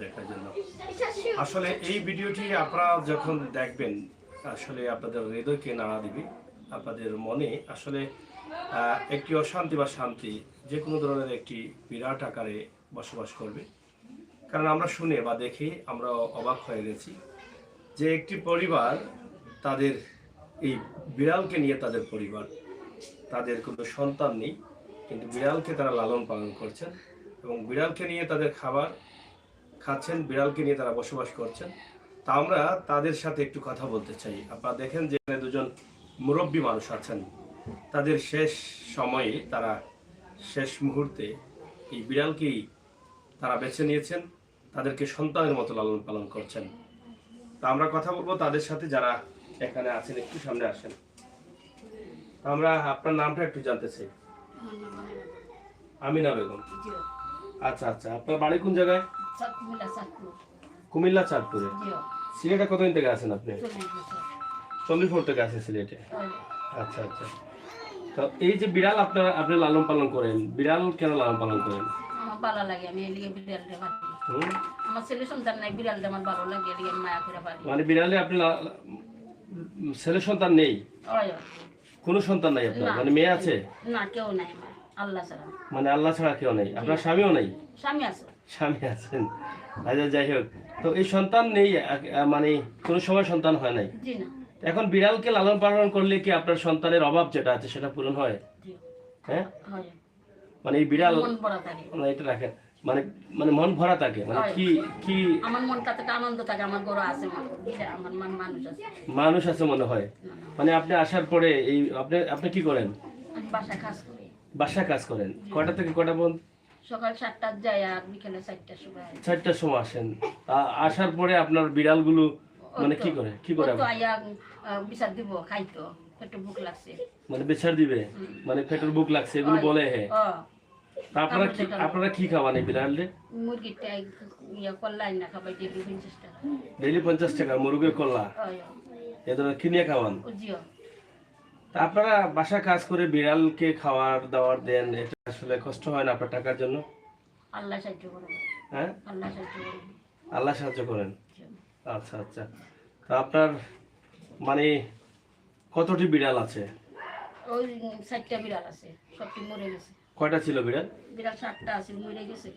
দেখার জন্য আসলে এই ভিডিওটি আপনারা যখন দেখবেন আসলে আপনাদের হৃদয়কে নাড়া দিবে, আপনাদের মনে আসলে একটি অশান্তি বা শান্তি যে কোনো ধরনের একটি বিরাট আকারে বসবাস করবে। কারণ আমরা শুনে বা দেখে আমরা অবাক হয়ে গেছি যে একটি পরিবার তাদের এই বিড়ালকে নিয়ে তাদের পরিবার, তাদের কোনো সন্তান নেই কিন্তু বিড়ালকে তারা লালন পালন করছেন এবং বিড়ালকে নিয়ে তাদের খাবার খাচ্ছেন, বিড়ালকে নিয়ে তারা বসবাস করছেন। তা আমরা তাদের সাথে একটু কথা বলতে চাই। আপনারা দেখেন যে দুজন মুরব্বী মানুষ আছেন, তাদের শেষ সময়ে তারা শেষ মুহূর্তে এই বিড়ালকেই তারা বেছে নিয়েছেন, তাদেরকে সন্তানের মতো লালন পালন করছেন। তা আমরা কথা বলবো তাদের সাথে যারা এখানে আছেন, একটু সামনে আসেন। আমরা আপনার নামটা একটু জানতে চাই। আমিনা বেগম। আচ্ছা আচ্ছা, আপনার বাড়ি কোন জায়গায়? কুমিল্লা চাঁদপুরে। সিলেটে কতদিন থেকে আছেন আপনি? 40 বছর থেকে আছেন সিলেটে। আচ্ছা আচ্ছা, তো এই যে বিড়াল আপনি লালন পালন করেন, বিড়াল কেন লালন পালন করেন? আমার ভালো লাগে, আমি এলিগে বিড়ালটা পালি। আমার ছেলে সন্তান নাই, বিড়ালটা আমার ভালো লাগে, এলিগে মায়া করে পালি। মানে বিড়ালে আপনি ছেলে সন্তান নেই? কোনো সন্তান নাই আপনার? মানে মেয়ে আছে? না, কেউ নাই আমার, আল্লাহ ছাড়া। মানে আল্লাহ ছাড়া কেউ নেই? আপনার স্বামীও নেই? স্বামী আছে। স্বামী আছেন। আচ্ছা, যাই হোক, তো এই সন্তান নেই, মানে কোনো সময় সন্তান হয় নাই? জি না। এখন বিড়ালকে লালন পালন করলে কি আপনার সন্তানের অভাব যেটা আছে সেটা পূরণ হয়? হ্যাঁ, মানে এই বিড়াল মানে এটা রাখেন, মানে মানে মন ভরা থাকে, মানে কি কি আমার মনটাতে আনন্দ থাকে, আমার গরু আছে, আমার মানুষ আছে, মানুষ আছে মনে হয়। মানে আপনি আসার পরে এই আপনি কি করেন? বাসায় কাজ করি। বাসায় কাজ করেন? কয়টা থেকে কয়টা পর্যন্ত? সকাল 7টায় যাই আর বিকেলে 4টার সময়। 4টার সময় আসেন। আসার পরে আপনার বিড়ালগুলো মানে কি করে তো আইয়া বিচার দিব, খাইতো, একটু ভুক লাগছে মানে বেচার দিবে, মানে পেটের বুক লাগছে এগুলো বলে। হ্যাঁ, আপনারা কি খাওয়ান এই বিড়ালরে? মুরগিটা ইয়া করলাই না খাবাই, ডেলি 50 টাকা। ডেইলি 50 টাকা মুরগির কল্লা এ ধরনের কিনে খাওয়ান? তা আপনারা বাসা কাজ করে বিড়ালকে খাওয়ার দাওয়ার দেন, এটা আসলে কষ্ট হয় না আপনার টাকার জন্য? আল্লাহ সাহায্য করেন। হ্যাঁ, আল্লাহ সাহায্য করেন। আল্লাহ সাহায্য করেন। আচ্ছা আচ্ছা, তা আপনার মানে কতটি বিড়াল আছে? ওই 4টা বিড়াল আছে, সবটি মরে গেছে। কয়টা ছিল বিড়াল? বিড়াল 7টা আছে, মরে গেছে।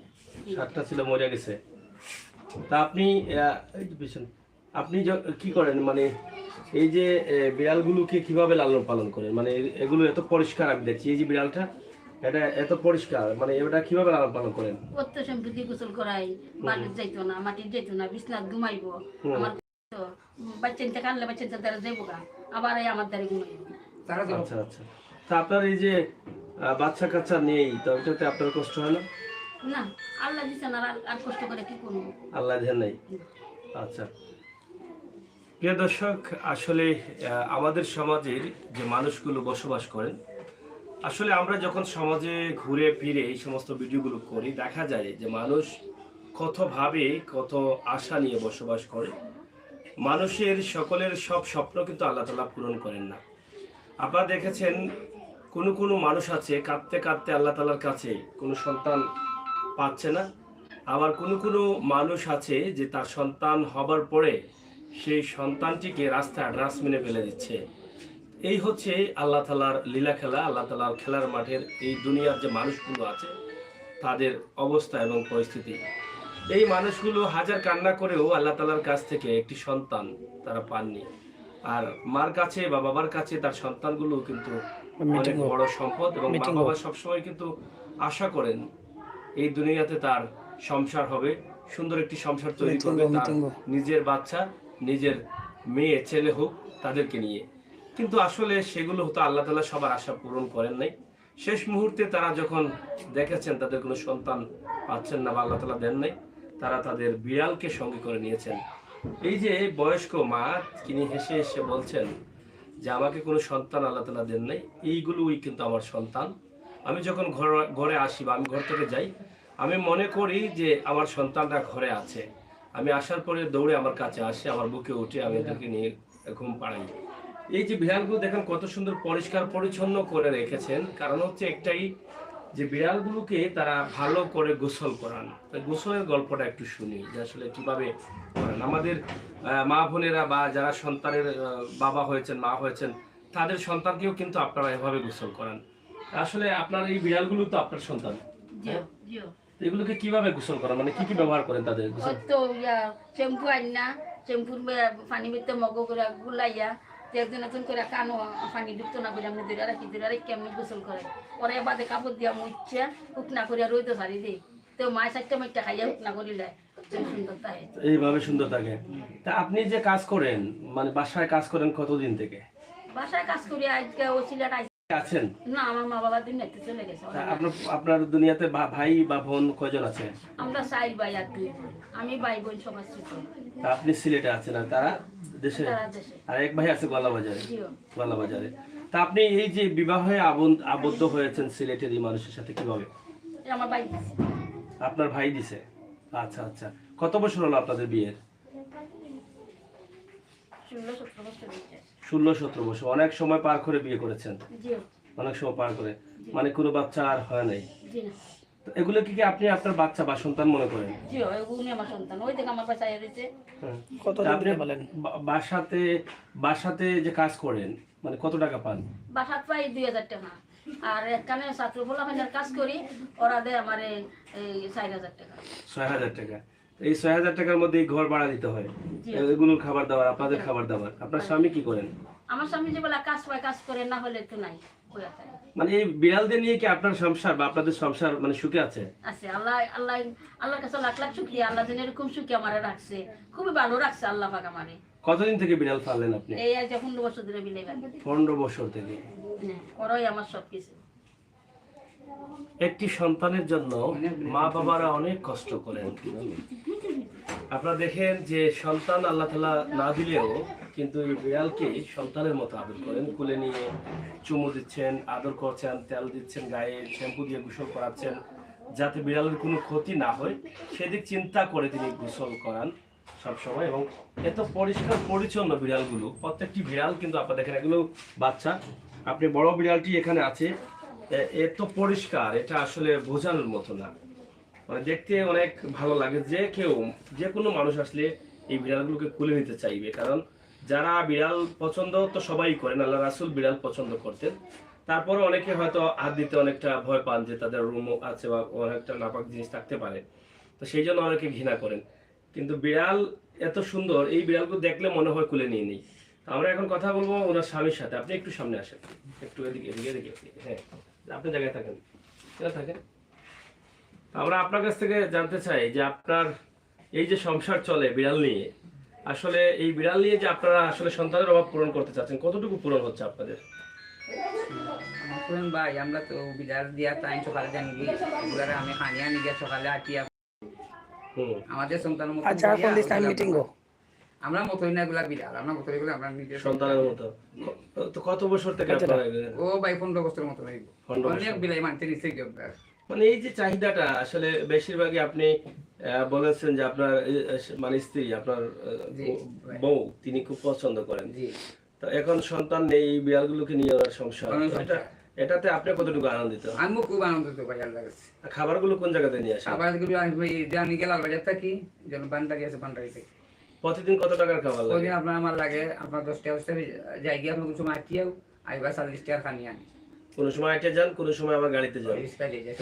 7টা ছিল, মরে গেছে। তা আপনি আপনি কি করেন, মানে এই যে বিড়ালগুলোকে কিভাবে লালন পালন করেন? মানে এগুলো এত পরিষ্কার আমি দেখছি, এই যে বিড়ালটা এটা এত পরিষ্কার, মানে এটা কিভাবে লালন পালন করেন? কত সম্পত্তি গোসল করাই, বালিশ যাইতো না, মাটি যাইতো না, বিছনাত ঘুমাইবো। আমার তো বাচ্চাটা কানলে বাচ্চাটা দ্বারা যাইবো গা, আবার এই আমার দ্বারা ঘুমাইবো। আচ্ছা আচ্ছা, তা আপনার এই যে বাচ্চা কাচ্চা নেই, তো ওটাতে আপনার কষ্ট হয় না? না, আল্লাহ দিছেন, আর কষ্ট করে কি করবো? আল্লাহ দেন নাই। আচ্ছা, প্রিয় দর্শক, আসলে আমাদের সমাজের যে মানুষগুলো বসবাস করেন, আসলে আমরা যখন সমাজে ঘুরে ফিরে এই সমস্ত ভিডিওগুলো করি, দেখা যায় যে মানুষ কতভাবে কত আশা নিয়ে বসবাস করে। মানুষের সকলের সব স্বপ্ন কিন্তু আল্লাহ তাআলা পূরণ করেন না। আপনারা দেখেছেন কোনো মানুষ আছে কাঁদতে কাঁদতে আল্লাহ তাআলার কাছে কোনো সন্তান পাচ্ছে না, আবার কোনো মানুষ আছে যে তার সন্তান হবার পরে সেই সন্তানটিকে রাস্তায় ডাস্টবিনে ফেলে দিচ্ছে। এই হচ্ছে আল্লাহ তাআলার লীলা খেলা, আল্লাহ তাআলার খেলার মাঠের এই দুনিয়ার যে মানুষগুলো আছে তাদের অবস্থা এবং পরিস্থিতি। এই মানুষগুলো হাজার কান্না করেও আল্লাহ তাআলার কাছ থেকে একটি সন্তান তারা পাননি। আর মার কাছে বা বাবার কাছে তার সন্তানগুলো কিন্তু অনেক বড় সম্পদ, এবং মা বাবা সবসময় কিন্তু আশা করেন এই দুনিয়াতে তার সংসার হবে, সুন্দর একটি সংসার তৈরি করবে, তার নিজের বাচ্চা, নিজের মেয়ে ছেলে হোক তাদেরকে নিয়ে। কিন্তু আসলে সেগুলো হতো আল্লাহ তাআলা সবার আশা পূরণ করেন নাই। শেষ মুহূর্তে তারা যখন দেখেছেন তাদের কোনো সন্তান পাচ্ছেন না বা আল্লাহ তাআলা দেন নাই, তারা তাদের বিড়ালকে সঙ্গে করে নিয়েছেন। এই যে বয়স্ক মা, তিনি হেসে হেসে বলছেন যে আমাকে কোনো সন্তান আল্লাহ তাআলা দেন নাই, এইগুলোই কিন্তু আমার সন্তান। আমি যখন ঘরে আসি বা আমি ঘর থেকে যাই, আমি মনে করি যে আমার সন্তানটা ঘরে আছে। আমি আসার পরে দৌড়ে আমার কাছে আসে, আমার বুকে উঠে আমি এদেরকে নিয়ে ঘুম পাড়াই। এই যে বিড়ালগুলো দেখেন কত সুন্দর পরিষ্কার পরিচ্ছন্ন করে রেখেছেন, কারণ হচ্ছে একটাই যে বিড়ালগুলোকে তারা ভালো করে গোসল করান। গোসলের গল্পটা একটু শুনি যে আসলে কিভাবে করেন। আমাদের মা বোনেরা বা যারা সন্তানের বাবা হয়েছেন, মা হয়েছেন, তাদের সন্তানকেও কিন্তু আপনারা এভাবে গোসল করান। আসলে আপনার এই বিড়ালগুলো তো আপনার সন্তান, তো এগুলোকে কিভাবে গোসল করান, মানে কি কি ব্যবহার করেন তাদের গোসল? তো শ্যাম্পু আনি না, শ্যাম্পুর পানি ভিতরে মগ করে গুলাইয়া একজন একজন করে কানো পানি ঢুকতো না করে আমি দূরে রাখি আমি গোসল করে পরে বাদে কাপড় দিয়া মুচ্ছে শুকনা করিয়া রইতে সারি দিই। তো মাছ একটা মাইটা খাইয়া শুকনা করিলে সুন্দর থাকে, এইভাবে সুন্দর থাকে। তা আপনি যে কাজ করেন, মানে বাসায় কাজ করেন কতদিন থেকে? বাসায় কাজ করি আজকে ও সিলেট আছেন না, আমার মা বাবা দিন একটু চলে গেছে। আপনার দুনিয়াতে ভাই বা বোন কয়জন আছে? আমরা 4 ভাই আর 2 বোন, আমি ভাই বোন সবার ছোট। তা আপনি সিলেটে আছেন আর তারা দেশে? আর এক ভাই আছে গলাবাজারে। গলাবাজারে। তা আপনি এই যে বিবাহে আবদ্ধ হয়েছেন সিলেটের এই মানুষের সাথে কিভাবে? আমার ভাই দিছে। আপনার ভাই দিছে? আচ্ছা আচ্ছা। কত বছর হলো আপনাদের বিয়ের? 16-17 বছর হয়েছে। 16-17 বছর। অনেক সময় পার করে বিয়ে করেছেন। অনেক সময় পার করে, মানে কোনো বাচ্চা আর হয় নাই। তো এগুলো কি আপনি আপনার বাচ্চা বা সন্তান মনে করেন? জি, ওগুলো আমার সন্তান। ওই দেখো আমার পাশে আয়া রয়েছে। আপনি বাসাতে যে কাজ করেন, মানে কত টাকা পান? বাসাত পাই 2000 টাকা। আর একখানে ছাত্র পোলাপানের কাজ করি, ওরা দেয় আমার এই 4000 টাকা। 6000 টাকা। এই 6000 টাকার মধ্যে ঘর ভাড়া দিতে হয়, এগুলোর খাবার দাবার, আপনাদের খাবার দাবার। আপনার স্বামী কি করেন? আমার স্বামী যে বলে কাজ পায় কাজ করে, না হলে তো নাই। মানে এই বিড়ালদের নিয়ে কি আপনার সংসার বা আপনাদের সংসার মানে সুখে আছে? আছে। আল্লাহর কাছে লাখ লাখ শুকরিয়া, আল্লাহ যেন এরকম সুখে আমারে রাখছে, খুবই ভালো রাখছে আল্লাহ পাক আমারে। কতদিন থেকে বিড়াল পাললেন আপনি? এই আজ 15 বছর ধরে বিলাই পালি। 15 বছর থেকে। ওরাই আমার সবকিছু। একটি সন্তানের জন্য মা বাবারা অনেক কষ্ট করেন। আপনারা দেখেন যে সন্তান আল্লাহ তাআলা না দিলেও কিন্তু এই বিড়ালকে সন্তানের মতো আদর করেন। কোলে নিয়ে চুমু দিচ্ছেন, আদর করছেন, তেল দিচ্ছেন গায়ে, শ্যাম্পু দিয়ে গোসল করাচ্ছেন, যাতে বিড়ালের কোনো ক্ষতি না হয় সেদিক চিন্তা করে তিনি গোসল করান সবসময়। এবং এত পরিষ্কার পরিচ্ছন্ন বিড়ালগুলো, প্রত্যেকটি বিড়াল কিন্তু আপনারা দেখেন এগুলো বাচ্চা। আপনি বড় বিড়ালটি এখানে আছে, এত পরিষ্কার, এটা আসলে বোঝানোর মতো না। মানে দেখতে অনেক ভালো লাগে। যে কোনো মানুষ আসলে এই বিড়ালগুলোকে কুলে নিতে চাইবে, কারণ যারা বিড়াল পছন্দ তো সবাই করেন, আল্লাহ রাসূল বিড়াল পছন্দ করতেন। তারপরে অনেকে হয়তো হাত দিতে অনেকটা ভয় পান যে তাদের রুম আছে বা অনেকটা নাপাক জিনিস থাকতে পারে, তো সেই জন্য অনেকে ঘৃণা করেন। কিন্তু বিড়াল এত সুন্দর, এই বিড়ালগুলো দেখলে মনে হয় কুলে নিয়ে নিই। আমরা এখন কথা বলবো ওনার স্বামীর সাথে। আপনি একটু সামনে আসেন, একটু এদিকে এদিকে এদিকে। হ্যাঁ, আপনি জায়গায় থাকেন, থাকেন। আমরা আপনার কাছ থেকে জানতে চাই যে আপনার এই যে সংসার চলে বিড়াল নিয়ে, আসলে এই বিড়াল নিয়ে যে আপনারা আসলে সন্তানের অভাব পূরণ করতে চাচ্ছেন, কতটুকু পূরণ হচ্ছে আপনাদের? ভাই আমরা তো বিড়াল দিয়া টাইম সকালে জানি এগুলারে আমি খানিয়া নিয়ে সকালে আটিয়া আমাদের সন্তানের মতো আমরা মতই না এগুলা বিড়াল, আমরা মতো এগুলো আমরা নিজের সন্তানের মতো। তো কত বছর থেকে আপনারা? ও ভাই 15 বছরের মতো হইব। অনেক বিড়াল মানতে নিছে কি মানে এই যে চাহিদাটা আসলে বেশিরভাগই আপনি বলেছেন যে আপনার মানে স্ত্রী, আপনার বউ, তিনি খুব পছন্দ করেন। তো এখন সন্তান নেই, এই বিড়ালগুলোকে নিয়ে ওনার সংসার, এটাতে আপনি কতটুকু আনন্দিত? আমি খুব আনন্দিত ভাই আল্লাহর কাছে। খাবারগুলো কোন জায়গাতে নিয়ে আসেন? খাবারগুলো আমি গেলাল বাজার থাকি, যেন বান্দারি আছে বান্দারি থেকে। প্রতিদিন কত টাকার খাবার লাগে? প্রতিদিন আপনার আমার লাগে আপনার 10 টাকা যাই গিয়ে আপনার কিছু মাটিয়াও আইবা 40 টাকা খানি আনি। কোন সময় আইটে যান, কোন সময় আবার গাড়িতে যান,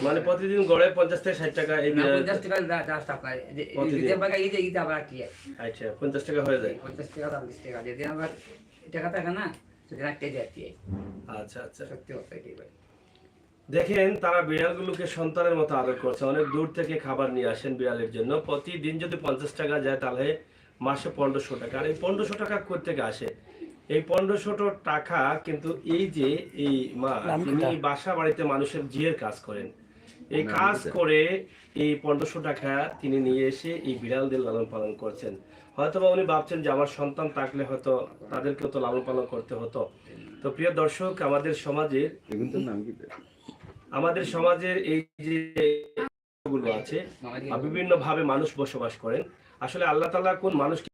মানে প্রতিদিন গড়ে 50 থেকে 60 টাকা। এই 50 টাকা রাস্তা পায় যে দিতে বাগা এই যে ইটা আবার কি আচ্ছা 50 টাকা হয়ে যায়। 50 টাকা 40 টাকা যদি আবার টাকা টাকা না সেদিন আটকে যায়। আচ্ছা আচ্ছা, সত্যি কথা এটাই ভাই। দেখেন তারা বিড়ালগুলোকে সন্তানের মতো আদর করছে, অনেক দূর থেকে খাবার নিয়ে আসেন বিড়ালের জন্য। প্রতিদিন যদি 50 টাকা যায় তাহলে মাসে 1500 টাকা। আর এই 1500 টাকা কোথা থেকে আসে? এই 1500 টাকা কিন্তু এই যে এই মা, তিনি বাসা বাড়িতে মানুষের জিয়ের কাজ করেন, এই কাজ করে এই 1500 টাকা তিনি নিয়ে এসে এই বিড়ালদের লালন পালন করছেন। হয়তো বা উনি ভাবছেন যে আমার সন্তান থাকলে হয়তো তাদেরকেও তো লালন পালন করতে হতো। তো প্রিয় দর্শক, আমাদের সমাজের এই যে গুলো আছে, বিভিন্ন ভাবে মানুষ বসবাস করেন। আসলে আল্লাহ তাআলা কোন মানুষকে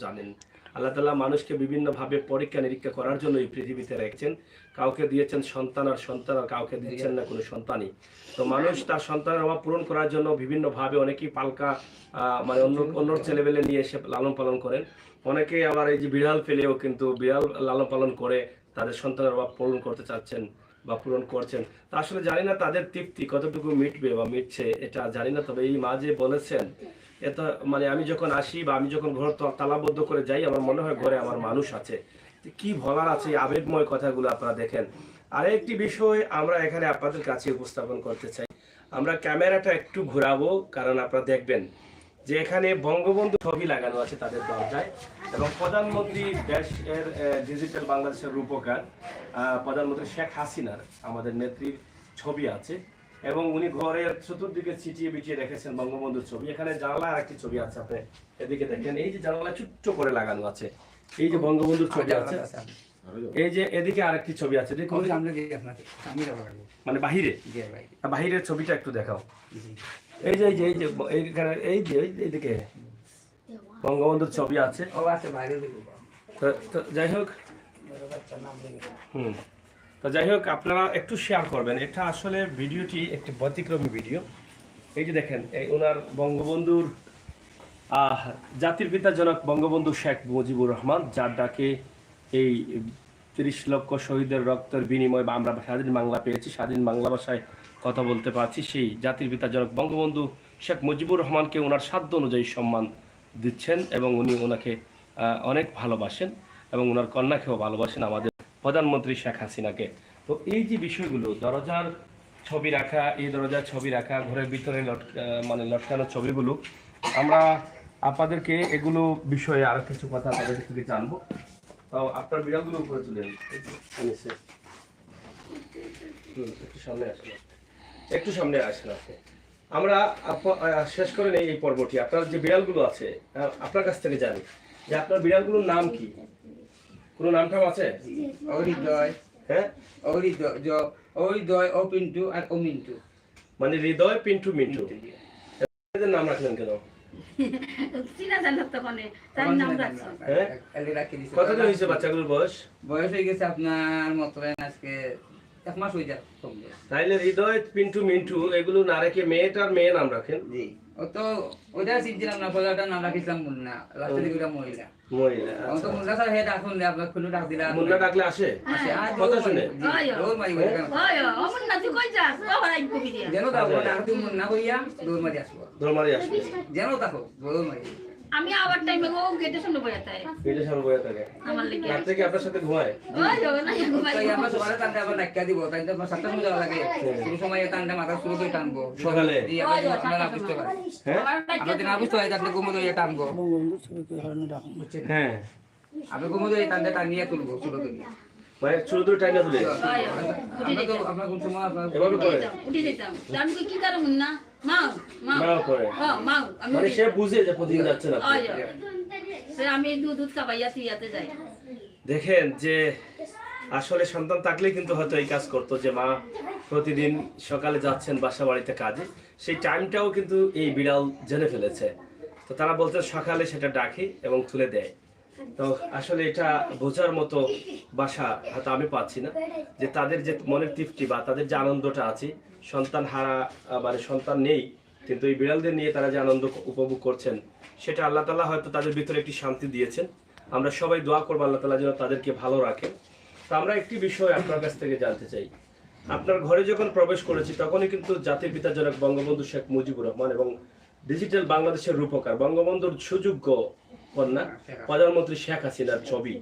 জানেন আল্লাহ তাআলা মানুষকে বিভিন্নভাবে পরীক্ষা নিরীক্ষা করার জন্য এই পৃথিবীতে রেখেছেন। কাউকে দিয়েছেন সন্তান আর কাউকে দিচ্ছেন না কোনো সন্তানই। তো মানুষ তার সন্তানের অভাব পূরণ করার জন্য বিভিন্নভাবে অনেকেই পালকা মানে অন্য ছেলেবেলে নিয়ে এসে লালন পালন করেন। অনেকে আবার এই যে বিড়াল ফেলেও কিন্তু বিড়াল লালন পালন করে তাদের সন্তানের অভাব পূরণ করতে চাচ্ছেন বা পূরণ করছেন। তা আসলে জানি না তাদের তৃপ্তি কতটুকু মিটবে বা মিটছে এটা জানি না। তবে এই মা যে বলেছেন এটা মানে আমি যখন আসি বা আমি যখন ঘর তালাবদ্ধ করে যাই আমার মনে হয় ঘরে আমার মানুষ আছে। কি বলার আছে এই আবেগময় কথাগুলো আপনারা দেখেন। আরেকটি বিষয় আমরা এখানে আপনাদের কাছে উপস্থাপন করতে চাই। আমরা ক্যামেরাটা একটু ঘোরাবো কারণ আপনারা দেখবেন যে এখানে বঙ্গবন্ধু ছবি লাগানো আছে তাদের দরজায় এবং প্রধানমন্ত্রী দেশের ডিজিটাল বাংলাদেশের রূপকার প্রধানমন্ত্রী শেখ হাসিনার আমাদের নেত্রীর ছবি আছে এবং উনি ঘরের চতুর্দিকে ছিটিয়ে বিছিয়ে রেখেছেন বঙ্গবন্ধুর ছবি। এখানে জানালা আর একটি ছবি আছে, আপনি এদিকে দেখেন এই যে জানালা ছোট্ট করে লাগানো আছে, এই যে বঙ্গবন্ধুর ছবি আছে, এই যে এদিকে আরেকটি ছবি আছে দেখুন মানে বাহিরের ছবিটা একটু দেখাও। এই যে এইখানে এইদিকে বঙ্গবন্ধুর ছবি আছে। তো যাই হোক তো যাই হোক আপনারা একটু শেয়ার করবেন। এটা আসলে ভিডিওটি একটি ব্যতিক্রমী ভিডিও। এই যে দেখেন এই ওনার বঙ্গবন্ধুর জাতির পিতা জনক বঙ্গবন্ধু শেখ মুজিবুর রহমান, যার ডাকে এই ৩০ লক্ষ শহীদের রক্তের বিনিময়ে বা আমরা স্বাধীন বাংলা পেয়েছি, স্বাধীন বাংলা ভাষায় কথা বলতে পারছি, সেই জাতির পিতা জনক বঙ্গবন্ধু শেখ মুজিবুর রহমানকে ওনার সাধ্য অনুযায়ী সম্মান দিচ্ছেন এবং উনি ওনাকে অনেক ভালোবাসেন এবং ওনার কন্যাকেও ভালোবাসেন, আমাদের প্রধানমন্ত্রী শেখ হাসিনাকে। তো এই যে বিষয়গুলো দরজার ছবি রাখা, এই দরজার ছবি রাখা, ঘরের ভিতরে মানে লটকানো ছবিগুলো, আমরা আপনাদেরকে এগুলো বিষয়ে আরো কিছু কথা আপনাদের থেকে জানবো। তো আপনার বিড়ালগুলো উপরে তুলেন, একটু সামনে আসেন আপনি। আমরা শেষ করে নেই এই পর্বটি। আপনার যে বিড়ালগুলো আছে আপনার কাছ থেকে জানি যে আপনার বিড়ালগুলোর নাম কি, কোনো নাম টাম আছে? হ্যাঁ, ও পিন্টু আর ও মিন্টু, মানে হৃদয়, পিন্টু, মিন্টু। এদের নাম রাখলেন কেন? কতদিন হয়েছে বাচ্চাগুলোর বয়স? বয়স হয়ে গেছে আপনার মত আজকে 1 মাস হয়ে যায়। তাইলে হৃদয়, পিন্টু, মিন্টু এগুলো না রেখে মেয়েটার মেয়ে নাম রাখেন। জি, ও তো ওইটা শিখছিলাম না, পয়লাটার নাম রাখিছিলাম মুন্না, লাস্টে দিকে ওটা মহিলা। মহিলা ও তো মুন্না স্যার হেড এখন আপনার খুলে ডাক দিলাম, মুন্না ডাকলে আসে কথা শুনে। দৌড় মারি ওই কেন ও মুন্না তুই কই যাস বাবা আই কবি দিয়া যেন তাকো ডাক তুই মুন্না কইয়া দৌড় মারি আসবো, দৌড় মারি আসবে যেন তাকো দৌড় মারি। আমি আবার টাইমে ও গেটে শুনে বইয়াতে এটা সব বইয়া থাকে আমার লাগি রাত থেকে আপনার সাথে ঘুমায়। ওই না ঘুমাই তাই আমরা সকালে টানতে আবার ডাক্কা দিব, তাই তো 7টা সময় যাওয়া লাগে, শুরু সময় টানতে মাথা শুরু করে টানবো সকালে। জি, আমরা না বুঝতে পারি, হ্যাঁ আমরা না বুঝতে পারি তাহলে ঘুমোতে হয়ে টানবো। হ্যাঁ, আমি ঘুমোতে হয়ে টানতে টানিয়ে তুলবো শুরু করি, মানে ছোট ছোট টাইনা তুলে আমরা তো আপনার কোন সময় আপনার এভাবে করে উঠে যেতাম। আমি কই কি কারণ মুন্না মাও মাও মাও করে, মাও আমি মানে সে বুঝে যে প্রতিদিন যাচ্ছে না। সে আমি দুধ খাবাইয়া ইয়াতে যাই। দেখেন যে আসলে সন্তান থাকলে কিন্তু হয়তো এই কাজ করতো যে মা প্রতিদিন সকালে যাচ্ছেন বাসা বাড়িতে কাজে, সেই টাইমটাও কিন্তু এই বিড়াল জেনে ফেলেছে। তো তারা বলতে সকালে সেটা ডাকে এবং তুলে দেয়। তো আসলে এটা বোঝার মতো বাসা হয়তো আমি পাচ্ছি না যে তাদের যে মনের তৃপ্তি বা তাদের যে আনন্দটা আছে, সন্তান হারা মানে সন্তান নেই কিন্তু এই বিড়ালদের নিয়ে তারা যে আনন্দ উপভোগ করছেন, সেটা আল্লাহ তাআলা হয়তো তাদের ভিতরে একটি শান্তি দিয়েছেন। আমরা সবাই দোয়া করবো আল্লাহ তাআলা যেন তাদেরকে ভালো রাখে। তো আমরা একটি বিষয় আপনার কাছ থেকে জানতে চাই, আপনার ঘরে যখন প্রবেশ করেছি তখনই কিন্তু জাতির পিতা জনক বঙ্গবন্ধু শেখ মুজিবুর রহমান এবং ডিজিটাল বাংলাদেশের রূপকার বঙ্গবন্ধুর সুযোগ্য কন্যা প্রধানমন্ত্রী শেখ হাসিনার ছবি,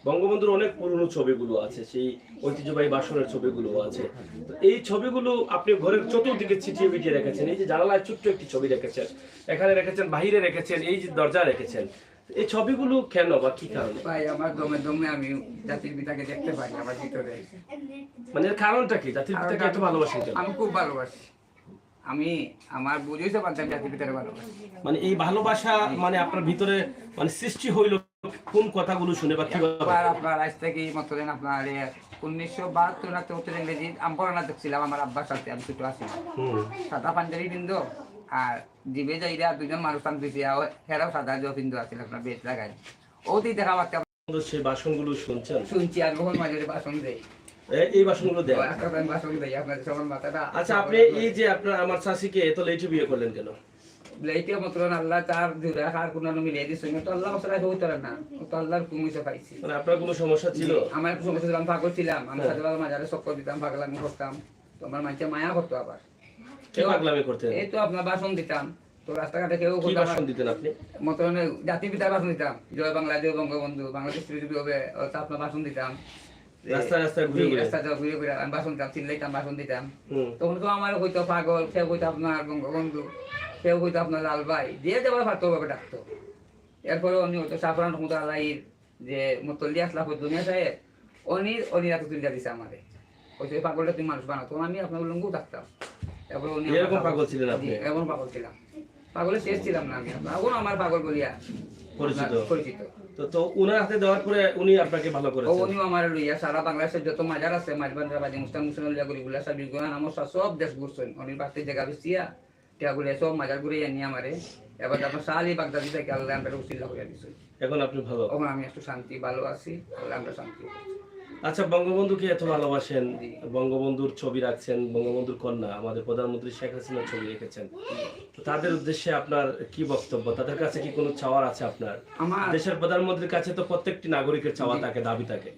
বঙ্গবন্ধুর অনেক পুরনো ছবিগুলো আছে, সেই ঐতিহ্যবাহী বাসনের ছবিগুলো আছে। তো এই ছবিগুলো আপনি ঘরের চতুর্দিকে ছিটিয়ে বিটিয়ে রেখেছেন। এই যে জানালায় ছোট্ট একটি ছবি রেখেছেন, এখানে রেখেছেন, বাহিরে রেখেছেন, এই যে দরজা রেখেছেন। এই ছবিগুলো কেন বা কি কারণে? ভাই আমার দমে দমে আমি জাতির পিতাকে দেখতে পাই আমার ভিতরে। মানে এর কারণটা কি? জাতির পিতাকে এত ভালোবাসেন কেন? আমি খুব ভালোবাসি, আমি আমার বুঝেইতে পারতাম জাতির পিতাকে ভালোবাসি। মানে এই ভালোবাসা মানে আপনার ভিতরে মানে সৃষ্টি হইল কোন কথাগুলো শুনে বা কিভাবে? আপনার আজ থেকে মতলেন আপনার 1972 না 73 ইংরেজি আমি পড়ানা দেখছিলাম আমার আব্বার সাথে, আমি ছোট আছি, সাদা পাঞ্জাবি বিন্দু আর জিবে যাইরা দুজন মানুষ টান দিছে হেরাও সাদা জফিন্দু আছিল আপনার বেশ লাগাই ওতেই দেখা পাচ্ছি সেই বাসনগুলো শুনছেন, শুনছি আর বহু মাঝে বাসন দেয় এই বাসনগুলো দেয়। বাসন দেয় আপনাদের সবার মাথাটা। আচ্ছা, আপনি এই যে আপনার আমার চাষিকে এত লেটে বিয়ে করলেন কেন? লাইতে মাত্র আল্লাহ তার জুড়ে আর কোনো মিলিয়ে দিচ্ছে তো আল্লাহ মশলা হইতে পারে না, তো আল্লাহর কুমিছে পাইছি। মানে আপনার কোনো সমস্যা ছিল? আমার একটু সমস্যা ছিল, আমি পাগল ছিলাম, আমি সাথে মাঝারে চক্কর দিতাম, পাগলামি করতাম, তো আমার মানুষে মায়া করতো। আবার কি পাগলামি করতেন? এই তো আপনার বাসন দিতাম, তো রাস্তাঘাটে কেউ কি বাসন দিতেন আপনি? মতো জাতির পিতার বাসন দিতাম, জয় বাংলা, জয় বঙ্গবন্ধু, বাংলাদেশ যদি হবে আপনার বাসন দিতাম। রাস্তায় রাস্তায় ঘুরে ঘুরে ঘুরে ঘুরে আমি বাসন দিতাম, চিল্লাইতাম, বাসন দিতাম। তখন তো আমার হয়তো পাগল, কেউ হইতো আপনার বঙ্গবন্ধু, কেউ হইতো আপনার লাল ভাই, দিয়ে যাবার পারতো ভাবে ডাকতো। এরপরে উনি হয়তো সাফরান রহমতুল্লাহির যে মতল্লি আসলা দুনিয়া সাহেব, উনি এত চিন্তা দিছে আমারে, হয়তো এই পাগলটা তুমি মানুষ বানাতো, আমি আপনার লঙ্গু থাকতাম। তারপরে উনি এরকম পাগল ছিলেন আপনি? এমন পাগল ছিলাম, পাগলের শেষ ছিলাম না আমি, এখন আমার পাগল বলিয়া পরিচিত। তো উনার হাতে দেওয়ার পরে উনি আপনাকে ভালো করেছেন? উনিও আমার লইয়া সারা বাংলাদেশের যত মাজার আছে, মাঝবান্ধা বাজি মুস্তান মুসলিম গরিবুল্লাহ সাহেব বিগুনা নামক সব দেশ ঘুরছেন, উনি বাড়তে জায়গা বেশিয়া টিয়াগুলিয়া সব মাজার ঘুরে নিয়ে আমারে। এবার আপনার সালি বাগদাদি থেকে আল্লাহ আমরা উচিল্লা করে দিচ্ছে। এখন আপনি ভালো? এখন আমি একটু শান্তি, ভালো আছি, আল্লাহ আমরা শান্তি। আচ্ছা, বঙ্গবন্ধুকে এত ভালোবাসেন, বঙ্গবন্ধুর ছবি রাখছেন, বঙ্গবন্ধুর কন্যা আমাদের প্রধানমন্ত্রী শেখ হাসিনার ছবি রেখেছেন, তো তাদের উদ্দেশ্যে আপনার কি বক্তব্য? তাদের কাছে কি কোনো চাওয়ার আছে আপনার? আমার দেশের প্রধানমন্ত্রীর কাছে তো প্রত্যেকটি নাগরিকের চাওয়া থাকে, দাবি থাকে।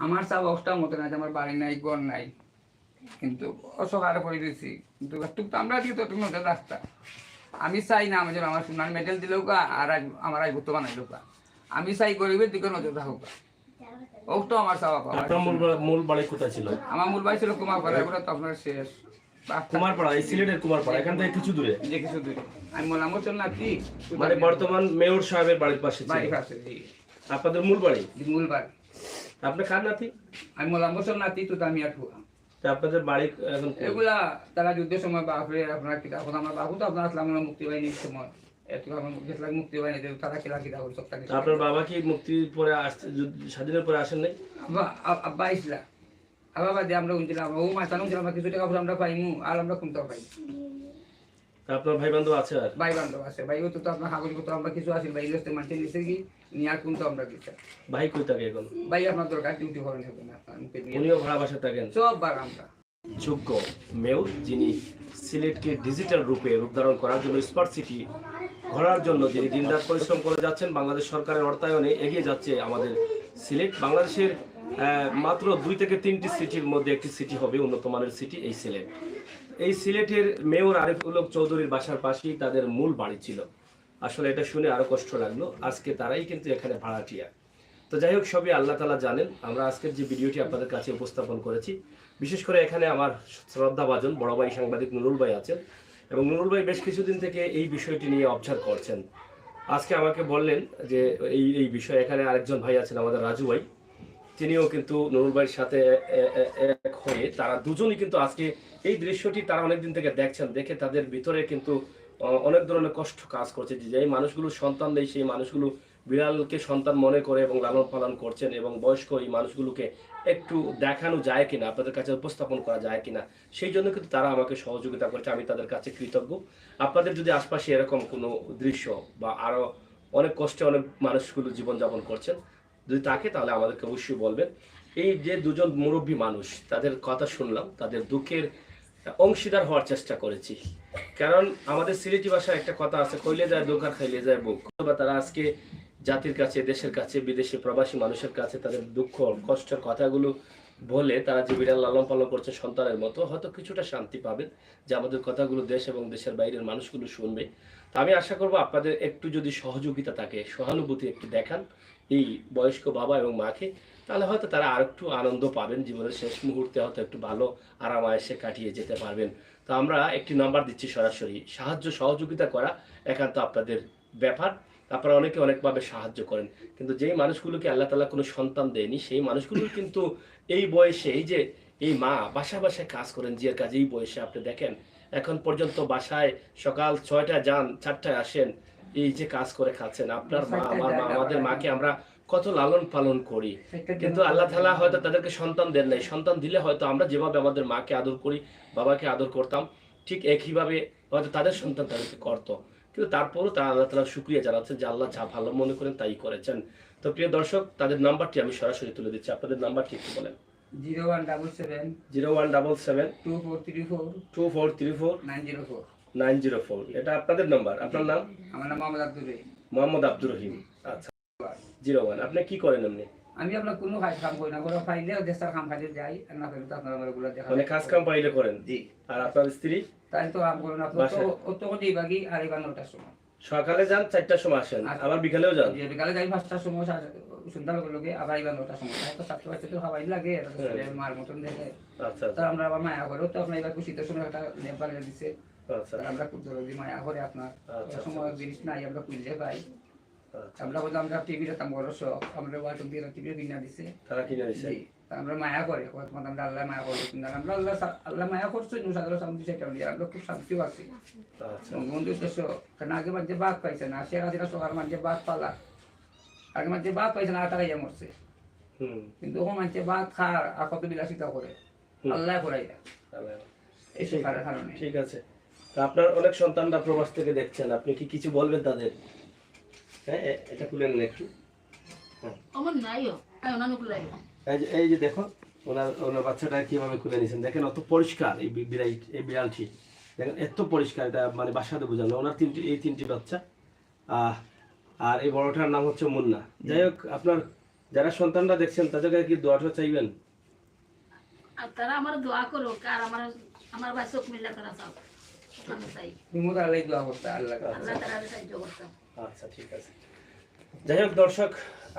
আমার চাওয়া অবস্থার মতো না, আমার বাড়ি নাই, ঘর নাই, কিন্তু অসহায় করে দিয়েছি, কিন্তু আমরা দিই তো তুমি রাস্তা। আমি চাই না আমার আমার সোনার মেডেল দিলেও কা আর আমার আইবুত্ত বানাইলো কা, আমি চাই গরিবের দিকে নজর রাখুক, ওটা আমার চাওয়া পাওয়া। আপনার মূল বাড়ি কোথায় ছিল? আমার মূল বাড়ি ছিল কুমারপাড়া, এগুলো তো আপনার শেষ। কুমারপাড়া, এই সিলেটের কুমারপাড়া, এখান থেকে কিছু দূরে? যে কিছু দূরে। আমি বললাম আমার চল না কি, মানে বর্তমান মেয়র সাহেবের বাড়ির পাশে ছিল বাড়ি পাশে। জি, আপনাদের মূল বাড়ি? মূল বাড়ি। আপনি কার নাতি? আমি বললাম বছর নাতি, তো আমি আর ঠুয়া। তা আপনাদের বাড়ি এখন এগুলা তারা যুদ্ধের সময় বাপরে আপনার কিতাব, আমার বাবু তো আপনার আসলাম মুক্তি বাহিনীর সময়, মুক্তি বাহিনী তারা খেলা কিতাব সব। আপনার বাবা কি মুক্তির পরে স্বাধীনের পরে আসেন নাই? আব্বা আইসলা, আবার বাদে আমরা উনছিলাম, ও মাথানো উনছিলাম, কিছু টাকা আমরা পাইমু, আর আমরা কোনটাও পাই। আপনার ভাই বান্ধব আছে? আর ভাই বান্ধব আছে, ভাই তো আপনার কাগজপত্র আমরা কিছু আসিল, ভাই ইলেকশন মানতে নিচ্ছে কি নিয়ে আর কোনটা আমরা দিচ্ছি। ভাই কই থাকে এখন? ভাই আপনার দরকার ডিউটি করেন এখন, উনিও ভাড়া বাসা থাকেন? সব বার আমরা যোগ্য মেয়র, যিনি সিলেটকে ডিজিটাল রূপে রূপধারণ করার জন্য, স্মার্ট সিটি গড়ার জন্য যিনি দিনরাত পরিশ্রম করে যাচ্ছেন, বাংলাদেশ সরকারের অর্থায়নে এগিয়ে যাচ্ছে আমাদের সিলেট। বাংলাদেশের মাত্র 2 থেকে 3টি সিটির মধ্যে একটি সিটি হবে উন্নত মানের সিটি, এই সিলেট। এই সিলেটের মেয়র আরিফুল হক চৌধুরীর বাসার পাশেই তাদের মূল বাড়ি ছিল। আসলে এটা শুনে আরো কষ্ট লাগলো, আজকে তারাই কিন্তু এখানে ভাড়াটিয়া। তো যাই হোক, সবই আল্লাহ তাআলা জানেন। আমরা আজকের যে ভিডিওটি আপনাদের কাছে উপস্থাপন করেছি, বিশেষ করে এখানে আমার শ্রদ্ধাভাজন বড় ভাই সাংবাদিক নুরুল ভাই আছেন, এবং নুরুল ভাই বেশ কিছুদিন থেকে এই বিষয়টি নিয়ে অবজার্ভ করছেন। আজকে আমাকে বললেন যে এই বিষয়ে এখানে আরেকজন ভাই আছেন আমাদের রাজু ভাই, তিনিও কিন্তু নুরুল ভাইয়ের সাথে এক হয়ে তারা দুজনই কিন্তু আজকে এই দৃশ্যটি তারা অনেকদিন থেকে দেখছেন, দেখে তাদের ভিতরে কিন্তু অনেক ধরনের কষ্ট কাজ করছে। যে মানুষগুলো সন্তান দেয়, সেই মানুষগুলো বিড়ালকে সন্তান মনে করে এবং লালন পালন করছেন, এবং বয়স্ক এই মানুষগুলোকে একটু দেখানো যায় কিনা, আপনাদের কাছে উপস্থাপন করা যায় কিনা, সেই জন্য কিন্তু তারা আমাকে সহযোগিতা করছে। আমি তাদের কাছে কৃতজ্ঞ। আপনাদের যদি আশপাশে এরকম কোনো দৃশ্য বা আরো অনেক কষ্টে অনেক মানুষগুলো জীবনযাপন করছেন যদি থাকে, তাহলে আমাদেরকে অবশ্যই বলবেন। এই যে দুজন মুরব্বী মানুষ, তাদের কথা শুনলাম, তাদের দুঃখের অংশীদার হওয়ার চেষ্টা করেছি। কারণ আমাদের সিলেটি ভাষায় একটা কথা আছে, কইলে যায় দোকান খাইলে যায় বুক। তারা আজকে জাতির কাছে, দেশের কাছে, বিদেশে প্রবাসী মানুষের কাছে তাদের দুঃখ কষ্টের কথাগুলো বলে তারা যে বিড়াল লালন পালন করছে সন্তানের মতো, হয়তো কিছুটা শান্তি পাবেন যে আমাদের কথাগুলো দেশ এবং দেশের বাইরের মানুষগুলো শুনবে। তা আমি আশা করবো আপনাদের একটু যদি সহযোগিতা থাকে, সহানুভূতি একটু দেখান এই বয়স্ক বাবা এবং মাকে, তাহলে হয়তো তারা আর একটু আনন্দ পাবেন, জীবনের শেষ মুহূর্তে হয়তো একটু ভালো আরাম আয়েসে কাটিয়ে যেতে পারবেন। তো আমরা একটি নাম্বার দিচ্ছি, সরাসরি সাহায্য সহযোগিতা করা একান্ত আপনাদের ব্যাপার। আপনারা অনেকে অনেকভাবে সাহায্য করেন, কিন্তু যেই মানুষগুলোকে আল্লাহ তাআলা কোনো সন্তান দেয়নি, সেই মানুষগুলো কিন্তু এই বয়সে, এই যে এই মা বাসায় বাসায় কাজ করেন, যে কাজ এই বয়সে আপনি দেখেন, এখন পর্যন্ত বাসায় সকাল 6টায় যান, 4টায় আসেন, এই যে কাজ করে খাচ্ছেন। আপনার মা, আমার মা, আমাদের মাকে আমরা কত লালন পালন করি, কিন্তু আল্লাহ তাআলা হয়তো তাদেরকে সন্তান দেন নাই। সন্তান দিলে হয়তো আমরা যেভাবে আমাদের মাকে আদর করি, বাবাকে আদর করতাম, ঠিক একইভাবে হয়তো তাদের সন্তান তাদেরকে করতো, কিন্তু তারপরও তারা আল্লাহ তাআলা শুকরিয়া জানাচ্ছেন যে আল্লাহ যা ভালো মনে করেন তাই করেছেন। তো প্রিয় দর্শক, তাদের নাম্বারটি আমি সরাসরি তুলে দিচ্ছি, আপনাদের নাম্বারটি একটু বলেন। 0177 0177 2434 2434 904। 904, এটা আপনাদের নাম্বার। আপনার নাম? আমার নাম মোহাম্মদ আব্দুর রহিম। মোহাম্মদ আব্দুর রহিম। আচ্ছা, 01। আপনি কি করেন এমনি? আমি আপনার কোনো কাম করি না, কোনো ফাইলে দেশটার কাম কাজে যাই, আর না ফেলে তো আপনার আমার ওগুলো দেখা মানে কাজ কাম পাইলে করেন? জি। আর আপনার স্ত্রী? তাই তো কাম করেন আপনার তো অত কোটি বাকি, আর এবার 9টার সময় সকালে যান, 4টার সময় আসেন, আবার বিকালেও যান? যে বিকালে যাই 5টার সময়, সন্ধ্যা লগে আবার এবার 9টার সময়। তাই তো ছাত্র বাচ্চা তো খাওয়াই লাগে, মার মতন দেখে। আচ্ছা তো আমরা আবার মায়া করেও তো আপনার এবার শীতের সময় একটা নেপালে দিচ্ছে, আচ্ছা আমরা খুব জলদি মায়া করে আপনার আচ্ছা, সময় জিনিস নাই, আমরা খুঁজে পাই। আচ্ছা। আমরা বললাম আমরা টিভি দেখতাম বড় শখ, আমরা ওয়াটক দিয়ে টিভি কিনা দিছে। তারা কিনে দিছে? জি। তা আমরা মায়া করে আমরা আল্লাহ মায়া করবো, কিন্তু আমরা আল্লাহ মায়া করছো, সাধারণ শান্তি সেটা আমরা খুব শান্তিও আছি। আচ্ছা বন্ধু উদ্দেশ্য, কারণ আগে মাঝে বাদ পাইছে না, শেখ হাসিনা সকাল মাঝে বাদ পালা, আগে মাঝে বাদ পাইছে না, 8 টাকা ইয়ে মরছে। হুম কিন্তু ওখানে মাঝে বাদ খার আর কত বিলাসিতা করে, আল্লাহ করাই না এই ঠিক শেখার কারণে। ঠিক আছে। তা আপনার অনেক সন্তানরা প্রবাস থেকে দেখছেন, আপনি কি কিছু বলবেন তাদের? হ্যাঁ, এটা খুলে নেন একটু। আমার নাইও আমি অনানুক লাইও এই যে দেখো, ওনার ওনার বাচ্চাটা কিভাবে খুলে নিয়েছেন, দেখেন অত পরিষ্কার এই বিড়ালটি, দেখেন এত পরিষ্কার, এটা মানে বাসাতে বোঝানো। ওনার এই তিনটি বাচ্চা, আর এই বড়টার নাম হচ্ছে মুন্না। যাই হোক, আপনার যারা সন্তানরা দেখছেন তাদেরকে কি দোয়াটা চাইবেন? আর তারা আমার দোয়া করো, আর আমার ভাই চোখ মিল্লা তারা চাও, আমি চাই তুমি তো আল্লাহ দোয়া করতে, আল্লাহ আল্লাহ তারা সাহায্য করতাম। আচ্ছা, ঠিক আছে। যাই হোক দর্শক,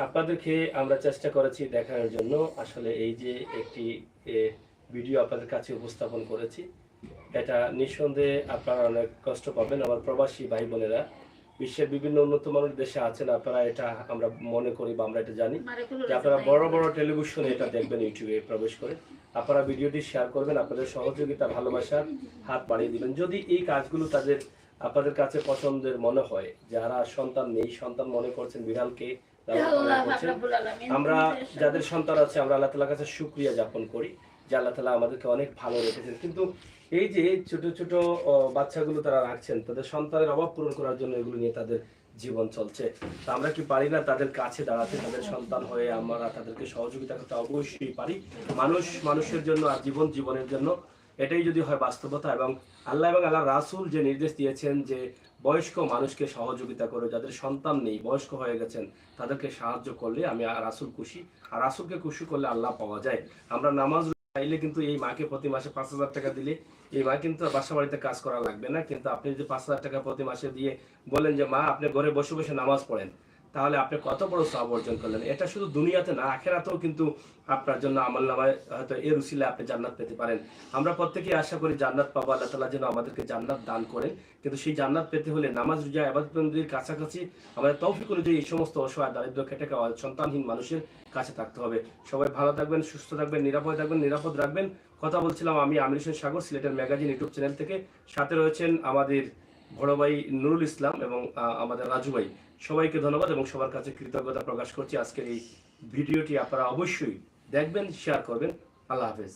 আপনাদেরকে আমরা চেষ্টা করেছি দেখানোর জন্য, আসলে এই যে একটি ভিডিও আপনাদের কাছে উপস্থাপন করেছি, এটা নিঃসন্দেহে আপনারা অনেক কষ্ট পাবেন। আমার প্রবাসী ভাই বোনেরা বিশ্বের বিভিন্ন উন্নত মানের দেশে আছেন, আপনারা এটা আমরা মনে করি বা আমরা এটা জানি যে আপনারা বড় বড় টেলিভিশনে এটা দেখবেন, ইউটিউবে প্রবেশ করে আপনারা ভিডিওটি শেয়ার করবেন, আপনাদের সহযোগিতা ভালোবাসার হাত বাড়িয়ে দিবেন। যদি এই কাজগুলো আপনাদের কাছে পছন্দের মনে হয়, যারা সন্তান নেই, সন্তান মনে করছেন বিড়ালকে আমরা যাদের সন্তান আছে, আমরা আল্লাহ তাআলার কাছে শুকরিয়া জ্ঞাপন করি যে আল্লাহ তাআলা আমাদেরকে অনেক ভালো রেখেছেন। কিন্তু এই যে ছোট ছোট বাচ্চাগুলো তারা রাখছেন, তাদের সন্তানের অভাব পূরণ করার জন্য এগুলো নিয়ে তাদের জীবন চলছে। তো আমরা কি পারি না তাদের কাছে দাঁড়াতে, তাদের সন্তান হয়ে আমরা তাদেরকে সহযোগিতা করতে? অবশ্যই পারি। মানুষ মানুষের জন্য, আর জীবন জীবনের জন্য, এটাই যদি হয় বাস্তবতা। এবং আল্লাহ এবং আল্লাহ রাসূল যে নির্দেশ দিয়েছেন যে বয়স্ক মানুষকে সহযোগিতা করে, যাদের সন্তান নেই, বয়স্ক হয়ে গেছেন, তাদেরকে সাহায্য করলে আমি রাসূল খুশি, আর রাসূলকে খুশি করলে আল্লাহ পাওয়া যায়। আমরা নামাজ চাইলে কিন্তু এই মাকে প্রতি মাসে 5,000 টাকা দিলে এই মা কিন্তু বাসা বাড়িতে কাজ করা লাগবে না। কিন্তু আপনি যদি 5,000 টাকা প্রতি মাসে দিয়ে বলেন যে মা আপনি ঘরে বসে বসে নামাজ পড়েন, তাহলে আপনি কত বড় সওয়াব অর্জন করলেন। এটা শুধু দুনিয়াতে না, আখিরাতেও কিন্তু আপনার জন্য আমলনামায় হয়তো এর উসিলে আপনি জান্নাত পেতে পারেন। আমরা প্রত্যেকেই আশা করি জান্নাত পাবো, আল্লাহ তাআলা যেন আমাদেরকে জান্নাত দান করেন। কিন্তু সেই জান্নাত পেতে হলে নামাজ, রোজা, ইবাদত বন্দেগীর কাছাকাছি আমাদের তৌফিক অনুযায়ী এই সমস্ত অসহায়, দারিদ্র, খেটে খাওয়া, সন্তানহীন মানুষের কাছে থাকতে হবে। সবাই ভালো থাকবেন, সুস্থ থাকবেন, নিরাপদ রাখবেন। কথা বলছিলাম আমি আমির হোসেন সাগর, সিলেটের ম্যাগাজিন ইউটিউব চ্যানেল থেকে। সাথে রয়েছেন আমাদের বড় ভাই নুরুল ইসলাম এবং আমাদের রাজু ভাই। সবাইকে ধন্যবাদ এবং সবার কাছে কৃতজ্ঞতা প্রকাশ করছি। আজকের এই ভিডিওটি আপনারা অবশ্যই দেখবেন, শেয়ার করবেন। আল্লাহ হাফেজ।